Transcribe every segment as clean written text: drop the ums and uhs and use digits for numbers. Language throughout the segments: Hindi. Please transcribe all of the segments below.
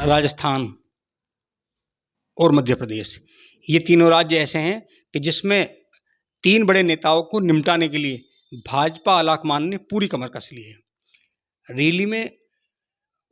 राजस्थान और मध्य प्रदेश, ये तीनों राज्य ऐसे हैं कि जिसमें 3 बड़े नेताओं को निपटाने के लिए भाजपा आलाकमान ने पूरी कमर कस ली है। रैली में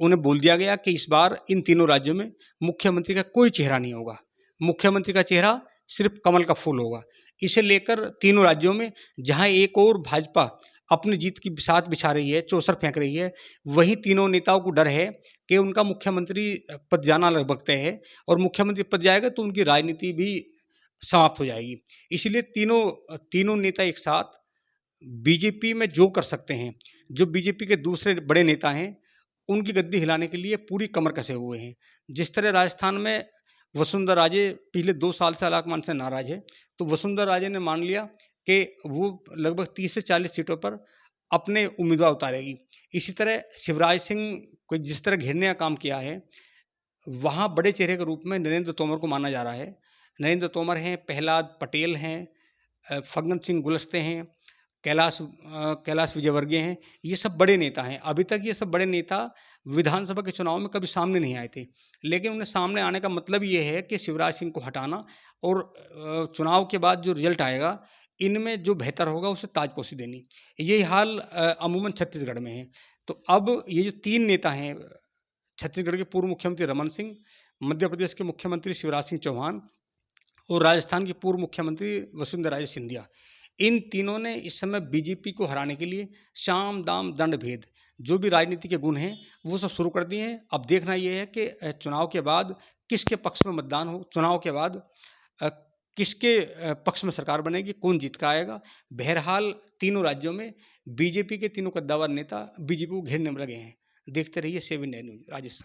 उन्हें बोल दिया गया कि इस बार इन तीनों राज्यों में मुख्यमंत्री का कोई चेहरा नहीं होगा, मुख्यमंत्री का चेहरा सिर्फ कमल का फूल होगा। इसे लेकर तीनों राज्यों में जहां एक ओर भाजपा अपनी जीत की बिसात बिछा रही है, चौसर फेंक रही है, वहीं तीनों नेताओं को डर है कि उनका मुख्यमंत्री पद जाना लगभग तय है और मुख्यमंत्री पद जाएगा तो उनकी राजनीति भी समाप्त हो जाएगी। इसलिए तीनों नेता एक साथ बीजेपी में जो कर सकते हैं, जो बीजेपी के दूसरे बड़े नेता हैं, उनकी गद्दी हिलाने के लिए पूरी कमर कसे हुए हैं। जिस तरह राजस्थान में वसुंधरा राजे पिछले 2 साल से आलाकमान से नाराज़ है, तो वसुंधरा राजे ने मान लिया कि वो लगभग 30 से 40 सीटों पर अपने उम्मीदवार उतारेगी। इसी तरह शिवराज सिंह को जिस तरह घेरने का काम किया है, वहाँ बड़े चेहरे के रूप में नरेंद्र तोमर को माना जा रहा है। नरेंद्र तोमर हैं, प्रहलाद पटेल हैं, फग्गन सिंह कुलस्ते हैं, कैलाश विजयवर्गीय हैं, ये सब बड़े नेता हैं। अभी तक ये सब बड़े नेता विधानसभा के चुनाव में कभी सामने नहीं आए थे, लेकिन उन्हें सामने आने का मतलब ये है कि शिवराज सिंह को हटाना और चुनाव के बाद जो रिजल्ट आएगा, इनमें जो बेहतर होगा उसे ताजपोशी देनी। यही हाल अमूमन छत्तीसगढ़ में है। तो अब ये जो 3 नेता हैं, छत्तीसगढ़ के पूर्व मुख्यमंत्री रमन सिंह, मध्य प्रदेश के मुख्यमंत्री शिवराज सिंह चौहान और राजस्थान की पूर्व मुख्यमंत्री वसुंधरा राजे सिंधिया, इन तीनों ने इस समय बीजेपी को हराने के लिए साम, दाम, दंड, भेद जो भी राजनीति के गुण हैं, वो सब शुरू कर दिए हैं। अब देखना ये है कि चुनाव के बाद किसके पक्ष में मतदान हो, चुनाव के बाद अ, किसके पक्ष में सरकार बनेगी, कौन जीत कर आएगा। बहरहाल तीनों राज्यों में बीजेपी के तीनों कद्दावर नेता बीजेपी को घेरने में लगे हैं। देखते रहिए 7 इंडिया न्यूज़ राजस्थान।